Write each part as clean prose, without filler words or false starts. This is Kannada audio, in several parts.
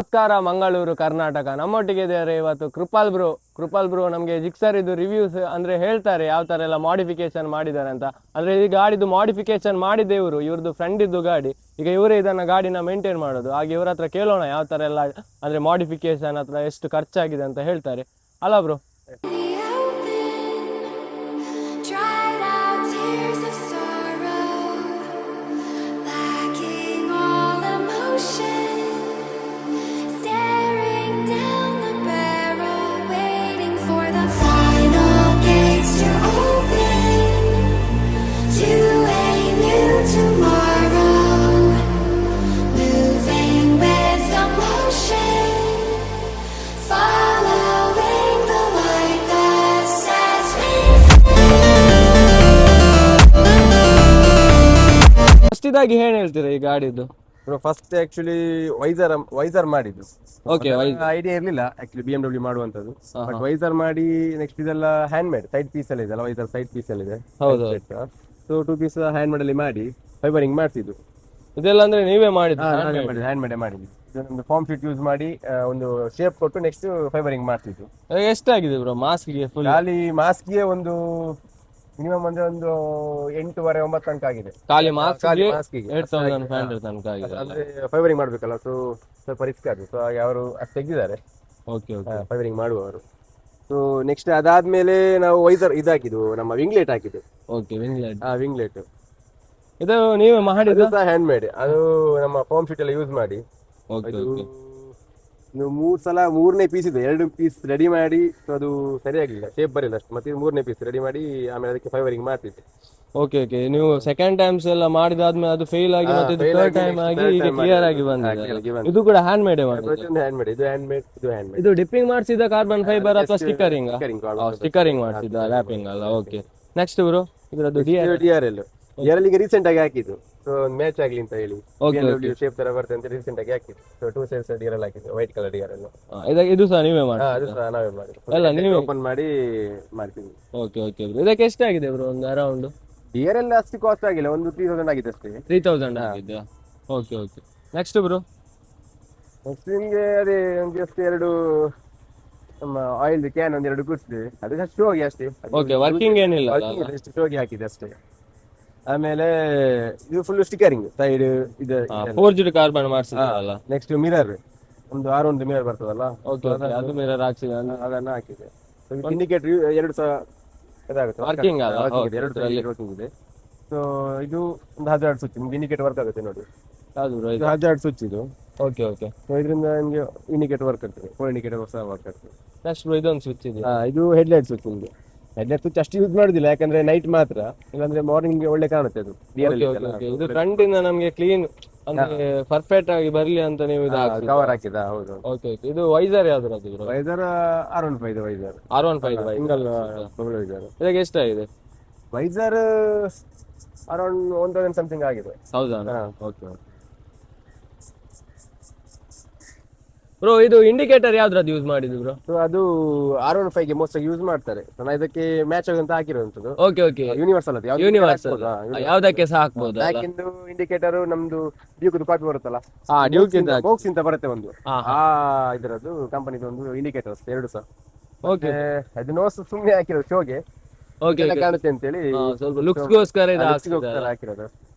ನಮಸ್ಕಾರ ಮಂಗಳೂರು ಕರ್ನಾಟಕ. ನಮ್ಮೊಟ್ಟಿಗೆ ಇದ್ದಾರೆ ಇವತ್ತು ಕೃಪಾಲ್ ಬ್ರೋ ನಮಗೆ ಜಿಕ್ಸರ್ ಇದು ರಿವ್ಯೂಸ್ ಅಂದ್ರೆ ಹೇಳ್ತಾರೆ ಯಾವ ತರ ಎಲ್ಲ ಮಾಡಿಫಿಕೇಶನ್ ಮಾಡಿದ್ದಾರೆ ಅಂತ. ಅಂದ್ರೆ ಈ ಗಾಡಿದು ಮಾಡಿಫಿಕೇಶನ್ ಮಾಡಿದ್ದೆ ಇವ್ರದ್ದು ಫ್ರೆಂಡ್ ಇದ್ದು ಗಾಡಿ. ಈಗ ಇವರೇ ಇದನ್ನ ಗಾಡಿನ ಮೇಂಟೈನ್ ಮಾಡೋದು. ಹಾಗೆ ಇವ್ರ ಹತ್ರ ಕೇಳೋಣ ಯಾವ ತರ ಎಲ್ಲ ಅಂದ್ರೆ ಮಾಡಿಫಿಕೇಶನ್ ಹತ್ರ ಎಷ್ಟು ಖರ್ಚಾಗಿದೆ ಅಂತ ಹೇಳ್ತಾರೆ ಅಲ್ಲ ಬ್ರೋ? ಇದಾಗಿ ಏನ್ ಹೇಳ್ತೀರಾ ಈ ಗಾಡಿದು? ಫಸ್ಟ್ ಆಕ್ಚುಲಿ ವೈಸರ್ ಮಾಡಿದ್ದು. ಓಕೆ, ಐಡಿಯಾ ಇರ್ಲಿಲ್ಲ ಆಕ್ಚುಲಿ BMW ಮಾಡುವಂತದ್ದು. ಬಟ್ ವೈಸರ್ ಮಾಡಿ ನೆಕ್ಸ್ಟ್ ಇದೆಲ್ಲ ಹ್ಯಾಂಡ್ ಮೇಡ್ ಸೈಡ್ ಪೀಸ್ ಎಲ್ಲ ಇದೆ ಅಲ್ಲ, ವೈಸರ್ ಸೈಡ್ ಪೀಸ್ ಎಲ್ಲ ಇದೆ. ಹೌದು. ಸೊ 2 ಪೀಸ್ ಹ್ಯಾಂಡ್ ಮೇಡ್ ಅಲ್ಲಿ ಮಾಡಿ ಫೈಬರಿಂಗ್ ಮಾಡ್ತಿದ್ದು. ಇದೆಲ್ಲ ಅಂದ್ರೆ ನೀವೇ ಮಾಡಿದ್ದು? ಹ್ಯಾಂಡ್ ಮೇಡ್ ಮಾಡಿದ್ದು. ಒಂದು ಫಾರ್ಮ್ ಶೀಟ್ ಯೂಸ್ ಮಾಡಿ ಒಂದು ಶೇಪ್ ಕೊಟ್ಟು ನೆಕ್ಸ್ಟ್ ಫೈಬರಿಂಗ್ ಮಾಡ್ತಿದ್ದು. ಎಷ್ಟಾಗಿದೆ ಬ್ರೋ ಮಾಸ್ಕ್ಗೆ? ಖಾಲಿ ಮಾಸ್ಕ್ಗೆ ಒಂದು ಮಿನಿಮಮ್ ಅಂದ್ರೆ ಒಂದು 8.5-9 ತನಕ ಆಗಿದೆ. ಖಾಲಿ ಮಾಸ್ಕ್ಗೆ 8,500 ತನಕ ಆಗಿದೆ. ಅಂದ್ರೆ ಫೈಬರಿಂಗ್ ಮಾಡ್ಬೇಕಲ್ಲ, ಸೊ ಸ್ವಲ್ಪ ರಿಸ್ಕ್ ಅದು. ಸೊ ಹಾಗೆ ಅವರು ಅಷ್ಟು ತೆಗೆದಿದ್ದಾರೆ ಫೈಬರಿಂಗ್ ಮಾಡುವವರು. ಸೊ ನೆಕ್ಸ್ಟ್ ಅದಾದ್ಮೇಲೆ ನಾವು ವೈಸರ್ ಇದಾಕಿದ್ದು, ನಮ್ಮ ವಿಂಗ್ಲೆಟ್ ಹಾಕಿದ್ದು. ಓಕೆ, ವಿಂಗ್ಲೆಟ್ ಇದು ನೀವೇ ಮಾಡಿದ್ದು? Hand made. ಅದು ನಮ್ಮ ಫಾರ್ಮ್ ಶೀಟ್ ಎಲ್ಲ ಯೂಸ್ ಮಾಡಿ ಮೂರನೇ ಪೀಸ್ ಇದೆ. 2 ಪೀಸ್ ರೆಡಿ ಮಾಡಿ, ಸೊ ಅದು ಸರಿಯಾಗಿಲ್ಲ, ಶೇಪ್ ಬರಲಿಲ್ಲ ಅಷ್ಟು. ಮತ್ತೆ 3ನೇ ಪೀಸ್ ರೆಡಿ ಮಾಡಿ ಆಮೇಲೆ ಅದಕ್ಕೆ ಫೈಬರಿಂಗ್ ಮಾಡ್ತಿದ್ದೆ. ಓಕೆ, ನೀವು ಸೆಕೆಂಡ್ ಟೈಮ್ಸ್ ಎಲ್ಲ ಮಾಡಿದಾದ್ಮೇಲೆ ಅದು ಫೇಲ್ ಆಗಿ ಮತ್ತೆ ಥರ್ಡ್ ಟೈಮ್ ಆಗಿ ಈಗ ಕ್ಲಿಯರ್ ಆಗಿ ಬಂದಿದೆ. ಇದು ಕೂಡ ಹ್ಯಾಂಡ್ ಮೇಡ್ ಇದು ಡಿಪ್ಪಿಂಗ್ ಮಾಡಿಸಿದ ಕಾರ್ಬನ್ ಫೈಬರ್ ಅಥವಾ ಸ್ಟಿಕ್ಕರಿಂಗ್ ಮಾಡಿಸಿದ ರ್ಯಾಪಿಂಗ್ ಅಲ್ಲ? ಓಕೆ, ನೆಕ್ಸ್ಟ್ ಬ್ರೋ ಇದರದ್ದು DRL ಈಗ ರೀಸೆಂಟ್ ಆಗಿ ಹಾಕಿದ್ದು. ಸೊ ಒಂದು ಮ್ಯಾಚ್ ಆಗ್ಲಿ ಅಂತ ಹೇಳಿ ಶೇಪ್ ತರ ಬರ್ತದೆ ಅಂತ ರೀಸೆಂಟ್ ಆಗಿ ಹಾಕಿದ್ದು. ಸೊ 2 ಸೈಡ್ಸ್ DRL ಹಾಕಿದ್ದು, ವೈಟ್ ಕಲರ್ DRL. ಇದು ಸಹ ನೀವೇ ಮಾಡಿ? ಅದು ಸಹ ನಾವೇ ಮಾಡಿದ್ದು, ಎಲ್ಲ ನೀವೇ ಓಪನ್ ಮಾಡಿ ಮಾಡ್ತೀವಿ. ಓಕೆ ಬ್ರೋ, ಇದಕ್ಕೆ ಎಷ್ಟಾಗಿದೆ ಬ್ರೋ? ಒಂದು ಅರೌಂಡ್ DRL ಅಷ್ಟು ಕಾಸ್ಟ್ ಆಗಿಲ್ಲ, ಒಂದು 3,000 ಆಗಿದೆ ಅಷ್ಟೇ. 3,000 ಆಗಿದೆಯಾ? ಓಕೆ. Next bro? ನೆಕ್ಸ್ಟ್ ನಿಮಗೆ ಅದೇ ಜಸ್ಟ್ 2 ನಮ್ಮ ಆಯಿಲ್ ಕ್ಯಾನ್ 2 ಕೂರಿಸಿದೆ. ಅದು ಶೋ ಆಗಿ ಅಷ್ಟೇ. ಓಕೆ, ವರ್ಕಿಂಗ್ ಏನಿಲ್ಲ, ಶೋ ಆಗಿ ಹಾಕಿದೆ ಅಷ್ಟೇ. ಆಮೇಲೆ ಇದು ಫುಲ್ ಸ್ಟಿಕರಿಂಗ್ ಸೈಡ್ ಇದು ಫೋರ್ಜ್ಡ್ ಕಾರ್ಬನ್ ಮಾಡಿಸಿದಲ್ಲ. ನೆಕ್ಸ್ಟ್ ಮಿರರ್ ಒಂದು R1 ಮಿರರ್ ಬರ್ತದಲ್ಲ, ಅದು ಮಿರರ್ ಹಾಕ್ಸಿದ, ಅದನ್ನ ಹಾಕಿದೆ. ಇಂಡಿಕೇಟರ್ 2 ಸಹ ಇದಾಗುತ್ತೆ, ವರ್ಕಿಂಗ್ ಅಲ್ಲ? 2 ವರ್ಕಿಂಗ್ ಇದೆ. ಸೊ ಇದು ಒಂದು ಹಜಾರ್ಡ್ ಸ್ವಿಚ್, ನಿಮ್ಗೆ ಇಂಡಿಕೇಟರ್ ವರ್ಕ್ ಆಗುತ್ತೆ ನೋಡಿ. ಇದು ಹಜಾರ್ಡ್ ಸ್ವಿಚ್ ಇದು. ಓಕೆ. ಸೊ ಇದರಿಂದ ನಿಮಗೆ ಇಂಡಿಕೇಟರ್ ವರ್ಕ್ ಆಗ್ತದೆ, 4 ಇಂಡಿಕೇಟರ್ ಸಹ ವರ್ಕ್ ಆಗ್ತದೆ. ನೆಕ್ಸ್ಟ್ ಬ್ರೋ ಇದೊಂದು ಸ್ವಿಚ್ ಇದೆ, ಇದು ಹೆಡ್ಲೈಟ್ ಸ್ವಿಚ್. ನಿಮಗೆ ಹೆಡ್ಲೈಟ್ ಸ್ವಿಚ್ ಅಷ್ಟು ಯೂಸ್ ಮಾಡುದಿಲ್ಲ, ಯಾಕಂದ್ರೆ ನೈಟ್ ಮಾತ್ರ, ಇಲ್ಲಾಂದ್ರೆ ಮಾರ್ನಿಂಗ್ ಒಳ್ಳೆ ಕಾಣುತ್ತೆ ಅದು. ಇದು ಫ್ರಂಟ್ ಇಂದ ನಮಗೆ ಕ್ಲೀನ್ ಅಂದ್ರೆ ಪರ್ಫೆಕ್ಟ್ ಆಗಿ ಬರ್ಲಿ ಅಂತ ನೀವು ಕವರ್ ಹಾಕಿದ. ಹೌದು. ಓಕೆ. ಇದು ವೈಸರ್ ಯಾವ್ದು? Visor R15 visor, R15 single visor. ಇದಕ್ಕೆ ಎಷ್ಟಾಗಿದೆ ವೈಸರ್? ಅರೌಂಡ್ 1,000 ಸಮಥಿಂಗ್ ಆಗಿದೆ. ಹೌದಾ? ಓಕೆ ಬ್ರೋ, ಇದು ಇಂಡಿಕೇಟರ್ ಯಾವ್ದ್ರದ್ದು ಯೂಸ್ ಮಾಡಿದ್ರು ಬ್ರೋ? ಸೊ ಅದು R15 ಗೆ ಮೋಸ್ಟ್ ಯೂಸ್ ಮಾಡ್ತಾರೆ. ನಾನು ಇದಕ್ಕೆ ಮ್ಯಾಚ್ ಆಗುವಂತ ಹಾಕಿರುವಂತದ್ದು. ಓಕೆ. ಯೂನಿವರ್ಸಲ್ ಅದು, ಯೂನಿವರ್ಸಲ್ ಯಾವ್ದಕ್ಕೆ ಸಹ ಹಾಕ್ಬೋದು. ಬ್ಯಾಕಿಂದು ಇಂಡಿಕೇಟರ್ ನಮ್ದು ಡ್ಯೂಕ್ದು ಕಾಪಿ ಬರುತ್ತಲ್ಲ, ಬೋಕ್ಸ್ ಅಂತ ಬರುತ್ತೆ ಒಂದು, ಇದರದ್ದು ಕಂಪನಿದು ಒಂದು ಇಂಡಿಕೇಟರ್ಸ್ 2 ಸಹ. ಓಕೆ, ಅದು ನೋಸ್ ಸುಮ್ಮನೆ ಹಾಕಿರೋದು ಶೋಗೆ ಕಾಣುತ್ತೆ ಅಂತ ಹೇಳಿ, ಸ್ವಲ್ಪ ಲುಕ್ಸ್ಗೋಸ್ಕರ ಹಾಕಿರೋದು.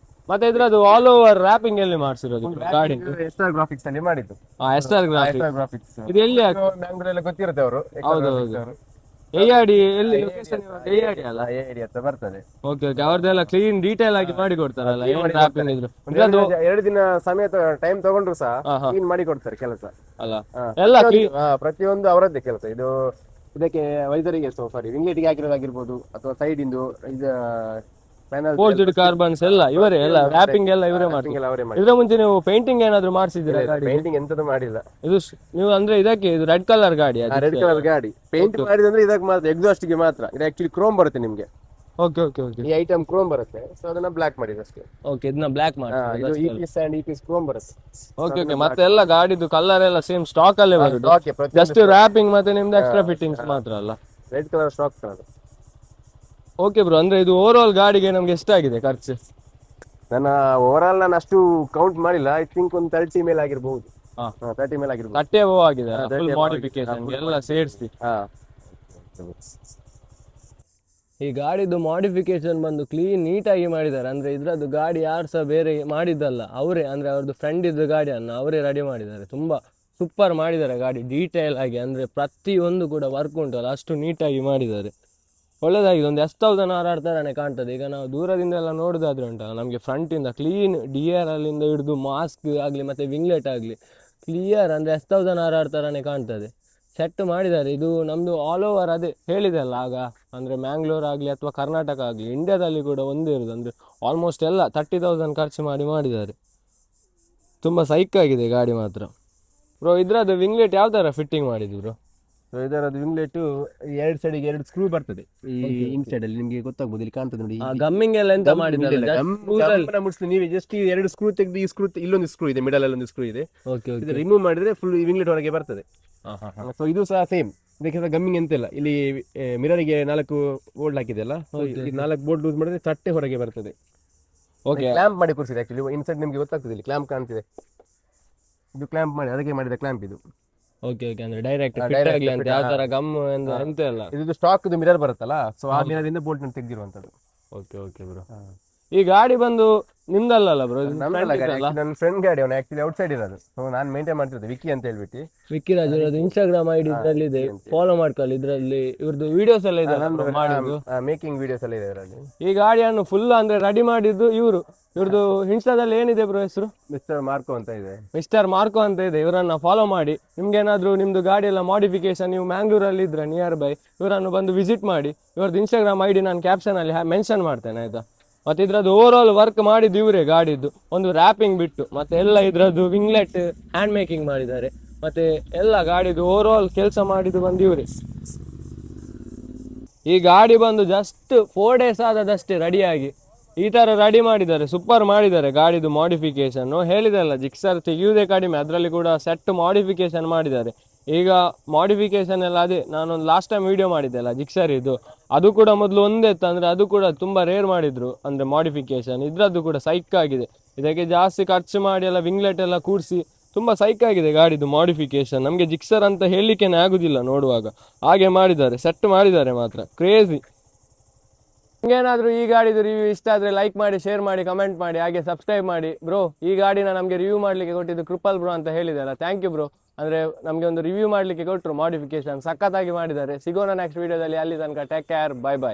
ಮತ್ತೆ ಇದ್ರದ್ದು ಆಲ್ ಓವರ್ ರ್ಯಾಪಿಂಗ್ ಎಲ್ಲಿ ಮಾಡಿಸಿರೋದು ಗಾಡಿ? SR ಗ್ರಾಫಿಕ್ಸ್ ಅಲ್ಲಿ ಮಾಡಿದ್ದು. SR ಗ್ರಾಫಿಕ್ಸ್ ಇದು ಎಲ್ಲಿ? ಬ್ಯಾಂಗ್ಳೂರ್ ಎಲ್ಲ ಗೊತ್ತಿರುತ್ತೆ ಅವರು. ಹೌದು. AID ಎಲ್ಲಿ ಲೊಕೇಶನ್? AID ಅಲ್ಲ, AID ಅಂತ ಬರ್ತದೆ. ಓಕೆ. ಅವ್ರದ್ದೆಲ್ಲ ಕ್ಲೀನ್ ಡೀಟೇಲ್ ಆಗಿ ಮಾಡಿ ಕೊಡ್ತಾರಲ್ಲ, ಏನು ರ್ಯಾಪಿಂಗ್ ಇದ್ರು. 2 ದಿನ ಸಮಯ ಟೈಮ್ ತಗೊಂಡ್ರು ಸಹ ಕ್ಲೀನ್ ಮಾಡಿ ಕೊಡ್ತಾರೆ ಕೆಲಸ ಅಲ್ಲ, ಎಲ್ಲ ಪ್ರತಿಯೊಂದು ಅವರದ್ದೇ ಕೆಲಸ. ಇದು ಇದಕ್ಕೆ ವೈಸರಿಗೆ ವಿಂಗ್ಲೆಟ್ಗೆ ಹಾಕಿರೋದಾಗಿರ್ಬೋದು, ಅಥವಾ ಸೈಡ್ ಇಂದು ಇದು ಫೋರ್ಜ್ಡ್ ಕಾರ್ಬನ್ಸ್ ಎಲ್ಲ ಇವರೇ, ಎಲ್ಲ ರ್ಯಾಪಿಂಗ್ ಎಲ್ಲ ಇವರೇ ಮಾಡ್ತಾರೆ. ಇದ್ರ ಮುಂಚೆ ನೀವು ಪೇಂಟಿಂಗ್ ಏನಾದ್ರು ಮಾಡಿಸಿದ್ರೆ? ಪೇಂಟಿಂಗ್ ಎಂತದ್ದು ಮಾಡಿಲ್ಲ. ಇದು ನೀವು ಅಂದ್ರೆ ಇದಕ್ಕೆ ಇದು ರೆಡ್ ಕಲರ್ ಗಾಡಿ? ರೆಡ್ ಕಲರ್ ಗಾಡಿ ಪೇಂಟ್ ಮಾಡಿದ್ರೆ ಇದಕ್ಕೆ ಮಾತ್ರ, ಎಕ್ಸಾಸ್ಟ್ ಗೆ ಮಾತ್ರ. ಇದು ಆಕ್ಚುಲಿ ಕ್ರೋಮ್ ಬರುತ್ತೆ ನಿಮ್ಗೆ. ಓಕೆ. ಈ ಐಟಮ್ ಕ್ರೋಮ್ ಬರುತ್ತೆ, ಸೊ ಅದನ್ನ ಬ್ಲಾಕ್ ಮಾಡಿದೆ ಅಷ್ಟೇ. ಓಕೆ, ಇದನ್ನ ಬ್ಲಾಕ್ ಮಾಡಿ. ಇದು EPS ಅಂಡ್ EPS ಕ್ರೋಮ್ ಬರುತ್ತೆ. ಓಕೆ. ಮತ್ತೆ ಎಲ್ಲ ಗಾಡಿದು ಕಲರ್ ಎಲ್ಲ ಸೇಮ್ ಸ್ಟಾಕ್ ಅಲ್ಲೇ ಬರುತ್ತೆ, ಜಸ್ಟ್ ರ್ಯಾಪಿಂಗ್ ಮತ್ತೆ ನಿಮ್ದು ಎಕ್ಸ್ಟ್ರಾ ಫಿಟ್ಟಿಂಗ್ಸ್ ಮಾತ್ರ ಅಲ್ಲ? Red colour stock colour. Okay bro, ಅಂದ್ರೆ ಇದು ಓವರ್ ಆಲ್ ಗಾಡಿಗೆ ನಮ್ಗೆ ಎಷ್ಟಾಗಿದೆ ಖರ್ಚು? ನನ್ನ ಓವರ್ ಆಲ್ ನಾನು ಅಷ್ಟು ಕೌಂಟ್ ಮಾಡಿಲ್ಲ, ಐ ಥಿಂಕ್ ಒಂದು 30 ಮೇಲೆ ಆಗಿರಬಹುದು. 30 ಮೇಲೆ ಆಗಿರ್ಬೋದು. 30 above ಆಗಿದೆ, ಹಾ, ಫುಲ್ 30 ಮಾಡಿಫಿಕೇಶನ್ ಎಲ್ಲ ಸೇರಿಸಿ. ಹಾ. ಈ ಗಾಡಿದು ಮಾಡಿಫಿಕೇಶನ್ ಬಂದು ಕ್ಲೀನ್ ನೀಟಾಗಿ ಮಾಡಿದ್ದಾರೆ. ಅಂದ್ರೆ ಇದ್ರದ್ದು ಗಾಡಿ ಯಾರು ಸಹ ಬೇರೆ ಮಾಡಿದ್ದಲ್ಲ, ಅವರೇ ಅಂದ್ರೆ ಅವ್ರದ್ದು ಫ್ರೆಂಡ್ ಇದ್ದ ಗಾಡಿಯನ್ನು ಅವರೇ ರೆಡಿ ಮಾಡಿದ್ದಾರೆ. ತುಂಬಾ ಸೂಪರ್ ಮಾಡಿದ್ದಾರೆ ಗಾಡಿ, ಡೀಟೇಲ್ ಆಗಿ. ಅಂದ್ರೆ ಪ್ರತಿಯೊಂದು ಕೂಡ ವರ್ಕ್ ಉಂಟಲ್ಲ ಅಷ್ಟು ನೀಟಾಗಿ ಮಾಡಿದ್ದಾರೆ. ಒಳ್ಳೇದಾಗಿದೆ. ಒಂದು S1000 ಥರನೇ ಕಾಣ್ತದೆ. ಈಗ ನಾವು ದೂರದಿಂದ ಎಲ್ಲ ನೋಡೋದಾದ್ರೆ ಉಂಟಲ್ಲ, ನಮಗೆ ಫ್ರಂಟಿಂದ ಕ್ಲೀನ್ DRL ಅಲ್ಲಿಂದ ಹಿಡಿದು ಮಾಸ್ಕ್ ಆಗಲಿ ಮತ್ತು ವಿಂಗ್ಲೆಟ್ ಆಗಲಿ ಕ್ಲಿಯರ್ ಅಂದರೆ S1000 ಥರನೇ ಕಾಣ್ತದೆ. ಸೆಟ್ ಮಾಡಿದ್ದಾರೆ. ಇದು ನಮ್ಮದು ಆಲ್ ಓವರ್ ಅದೇ ಹೇಳಿದೆ ಅಲ್ಲ ಆಗ, ಅಂದರೆ ಮ್ಯಾಂಗ್ಳೂರ್ ಆಗಲಿ ಅಥವಾ ಕರ್ನಾಟಕ ಆಗಲಿ ಇಂಡಿಯಾದಲ್ಲಿ ಕೂಡ ಒಂದೇ ಇರೋದು. ಅಂದರೆ ಆಲ್ಮೋಸ್ಟ್ ಎಲ್ಲ 30,000 ಖರ್ಚು ಮಾಡಿದ್ದಾರೆ. ತುಂಬ ಸೈಕಾಗಿದೆ ಗಾಡಿ ಮಾತ್ರ. ಬ್ರೋ ಇದ್ರದ್ದು ವಿಂಗ್ಲೆಟ್ ಯಾವ ಥರ ಫಿಟ್ಟಿಂಗ್ ಮಾಡಿದ್ರು ಬ್ರೋ? ಸೊ ಇದರದ್ದು ವಿಂಗ್ಲೆಟ್ 2 ಸೈಡಿಗೆ 2 ಸ್ಕ್ರೂ ಬರ್ತದೆ. ಈ ಇನ್ಸೈಡ್ ಅಲ್ಲಿ ನಿಮಗೆ ಗೊತ್ತಾಗ್ಬೋದು, ಇಲ್ಲಿ ಕಾಣ್ತದೆ ನೋಡಿ. ಗಮ್ಮಿಂಗ್ ಎಲ್ಲ ಎಂತ ಮಾಡಿದ್ದಾರೆ? ನೀವು ಜಸ್ಟ್ 2 ಸ್ಕ್ರೂ ತೆಗೆದು ಈ ಸ್ಕ್ರೂ ಇಲ್ಲೊಂದು ಸ್ಕ್ರೂ ಇದೆ, ಮಿಡಲ್ ಅಲ್ಲಿ ಒಂದು ಸ್ಕ್ರೂ ಇದೆ, ಇದು ರಿಮೂವ್ ಮಾಡಿದ್ರೆ ಫುಲ್ ವಿಂಗ್ಲೆಟ್ ಹೊರಗೆ ಬರ್ತದೆ. ಸೊ ಇದು ಸಹ ಸೇಮ್, ಇದಕ್ಕೆ ಗಮ್ಮಿಂಗ್ ಎಂತಿಲ್ಲ. ಇಲ್ಲಿ ಮಿರರಿಗೆ 4 ಬೋಲ್ಟ್ ಹಾಕಿದೆಲ್ಲ, 4 ಬೋಲ್ಟ್ ಲೂಸ್ ಮಾಡಿದ್ರೆ ತಟ್ಟೆ ಹೊರಗೆ ಬರ್ತದೆ. ಓಕೆ, ಕ್ಲಾಂಪ್ ಮಾಡಿ ಕೂರಿಸಿದೆ. ಆಕ್ಚುಲಿ ಇನ್ಸೈಡ್ ನಿಮಗೆ ಗೊತ್ತಾಗ್ತದೆ, ಇಲ್ಲಿ ಕ್ಲಾಂಪ್ ಕಾಣ್ತಿದೆ, ಇದು ಕ್ಲಾಂಪ್ ಮಾಡಿ ಅದಕ್ಕೆ ಮಾಡಿದ ಕ್ಲಾಂಪ್ ಇದು. ಓಕೆ ಓಕೆ, ಅಂದ್ರೆ ಡೈರೆಕ್ಟ್ ಆಗಲಿ ಅಂತ ಯಾವ ತರ ಗಮ್ ಎಂತ ಇಲ್ಲ. ಇದು ಸ್ಟಾಕ್ ಮಿರರ್ ಬರುತ್ತಲ್ಲ, ಸೊ ಆ ಮಿರರ್ ಇಂದ ಬೋಲ್ಟ್ ಅನ್ನು ತೆಗೆದಿರುವಂತದ್ದು. Okay okay bro. ಈ ಗಾಡಿ ಬಂದು ನಿಮ್ದಲ್ಲ ಬ್ರೋ? ನನ್ನ ಫ್ರೆಂಡ್ ಗಾಡಿ, ಅವನು ಆಕ್ಚುಲಿ ಔಟ್ ಸೈಡ್ ಇರೋದು. ಸೊ ನಾನು ಮೇಂಟೈನ್ ಮಾಡ್ತಿದ್ದೆ, ವಿಕ್ಕಿ ಅಂತ ಹೇಳ್ಬಿಟ್ಟು. ವಿಕ್ಕಿ ರಾಜ್ ಇರೋದು ಇನ್ಸ್ಟಾಗ್ರಾಮ್ ಐಡಿ ಇದ್ರಲ್ಲಿ ಇದೆ, ಫಾಲೋ ಮಾಡ್ಕೊಳ್ಳಿ. ಇದ್ರಲ್ಲಿ ಇವ್ರದ್ದು ವಿಡಿಯೋಸ್ ಎಲ್ಲ ಇದೆ, ಮೇಕಿಂಗ್ ವಿಡಿಯೋಸ್ ಎಲ್ಲ ಇದೆ ಇದರಲ್ಲಿ. ಈ ಗಾಡಿಯನ್ನು ಫುಲ್ ಅಂದ್ರೆ ರೆಡಿ ಮಾಡಿದ್ದು ಇವರು. ಇವ್ರದ್ದು ಇನ್ಸ್ಟಾದಲ್ಲಿ ಏನಿದೆ ಬ್ರೋ ಹೆಸರು? ಮಿಸ್ಟರ್ ಮಾರ್ಕೋ ಅಂತ ಇದೆ. ಮಿಸ್ಟರ್ ಮಾರ್ಕೋ ಅಂತ ಇದೆ. ಇವರನ್ನ ಫಾಲೋ ಮಾಡಿ. ನಿಮ್ಗೆ ಏನಾದ್ರು ನಿಮ್ದು ಗಾಡಿ ಎಲ್ಲ ಮಾಡಿಫಿಕೇಶನ್, ನೀವು ಮ್ಯಾಂಗ್ಳೂರಲ್ಲಿ ಇದ್ರೆ ನಿಯರ್ ಬೈ ಇವರನ್ನು ಬಂದು ವಿಸಿಟ್ ಮಾಡಿ. ಇವ್ರದ್ದು ಇನ್ಸ್ಟಾಗ್ರಾಮ್ ಐಡಿ ನಾನು ಕ್ಯಾಪ್ಷನ್ ಅಲ್ಲಿ ಮೆನ್ಷನ್ ಮಾಡ್ತೇನೆ, ಆಯ್ತಾ? ಮತ್ತೆ ಇದ್ರದ್ದು ಓವರ್ ಆಲ್ ವರ್ಕ್ ಮಾಡಿದ್ದು ಇವರೇ, ಗಾಡಿದ್ದು ಒಂದು ರ್ಯಾಪಿಂಗ್ ಬಿಟ್ಟು ಮತ್ತೆ ಎಲ್ಲ ಇದ್ರದ್ದು ವಿಂಗ್ಲೆಟ್ ಹ್ಯಾಂಡ್ ಮೇಕಿಂಗ್ ಮಾಡಿದ್ದಾರೆ. ಮತ್ತೆ ಎಲ್ಲ ಗಾಡಿದು ಓವರ್ ಆಲ್ ಕೆಲಸ ಮಾಡಿದ್ದು ಬಂದು ಇವರೇ. ಈ ಗಾಡಿ ಬಂದು ಜಸ್ಟ್ 4 days ಆದದಷ್ಟೇ ರೆಡಿಯಾಗಿ ಈ ತರ ರೆಡಿ ಮಾಡಿದ್ದಾರೆ. ಸೂಪರ್ ಮಾಡಿದ್ದಾರೆ ಗಾಡಿದು ಮಾಡಿಫಿಕೇಶನ್. ಹೇಳಿದಲ್ಲ, ಜಿಕ್ಸರ್ ತೆಗೆಯುವುದೇ ಕಡಿಮೆ, ಅದರಲ್ಲಿ ಕೂಡ ಸೆಟ್ ಮಾಡಿಫಿಕೇಶನ್ ಮಾಡಿದ್ದಾರೆ. ಈಗ ಮಾಡಿಫಿಕೇಶನ್ ಎಲ್ಲ ಅದೇ ನಾನೊಂದು ಲಾಸ್ಟ್ ಟೈಮ್ ವಿಡಿಯೋ ಮಾಡಿದ್ದೆ ಅಲ್ಲ ಜಿಕ್ಸರ್ ಇದು, ಅದು ಕೂಡ ಮೊದಲು ಒಂದೇ ಇತ್ತು. ಅಂದರೆ ಅದು ಕೂಡ ತುಂಬ ರೇರ್ ಮಾಡಿದ್ರು ಅಂದರೆ ಮಾಡಿಫಿಕೇಶನ್. ಇದರದ್ದು ಕೂಡ ಸೈಕ್ ಆಗಿದೆ. ಇದಕ್ಕೆ ಜಾಸ್ತಿ ಖರ್ಚು ಮಾಡಿ ಎಲ್ಲ ವಿಂಗ್ಲೆಟ್ ಎಲ್ಲ ಕೂಡಿಸಿ ತುಂಬ ಸೈಕ್ ಆಗಿದೆ ಗಾಡಿದು ಮಾಡಿಫಿಕೇಶನ್. ನಮಗೆ ಜಿಕ್ಸರ್ ಅಂತ ಹೇಳಲಿಕ್ಕೇನೆ ಆಗುದಿಲ್ಲ ನೋಡುವಾಗ, ಹಾಗೆ ಮಾಡಿದ್ದಾರೆ, ಸೆಟ್ ಮಾಡಿದ್ದಾರೆ ಮಾತ್ರ ಕ್ರೇಜಿ. ನಿಮಗೇನಾದರೂ ಈ ಗಾಡಿದು ರಿವ್ಯೂ ಇಷ್ಟ ಆದರೆ ಲೈಕ್ ಮಾಡಿ, ಶೇರ್ ಮಾಡಿ, ಕಮೆಂಟ್ ಮಾಡಿ, ಹಾಗೆ ಸಬ್ಸ್ಕ್ರೈಬ್ ಮಾಡಿ. ಬ್ರೋ ಈ ಗಾಡಿನ ನಮಗೆ ರಿವ್ಯೂ ಮಾಡಲಿಕ್ಕೆ ಕೊಟ್ಟಿದ್ದು ಕೃಪಾಲ್ ಬ್ರೋ ಅಂತ ಹೇಳಿದೆಲ್ಲ, ಥ್ಯಾಂಕ್ ಯು ಬ್ರೋ. ಅಂದರೆ ನಮಗೆ ಒಂದು ರಿವ್ಯೂ ಮಾಡಲಿಕ್ಕೆ ಕೊಟ್ಟರು, ಮಾಡಿಫಿಕೇಶನ್ ಸಖತ್ತಾಗಿ ಮಾಡಿದ್ದಾರೆ. ಸಿಗೋಣ ನೆಕ್ಸ್ಟ್ ವೀಡಿಯೋದಲ್ಲಿ. ಅಲ್ಲಿ ತನಕ ಟೇಕ್ ಕೇರ್, ಬೈ ಬಾಯ್.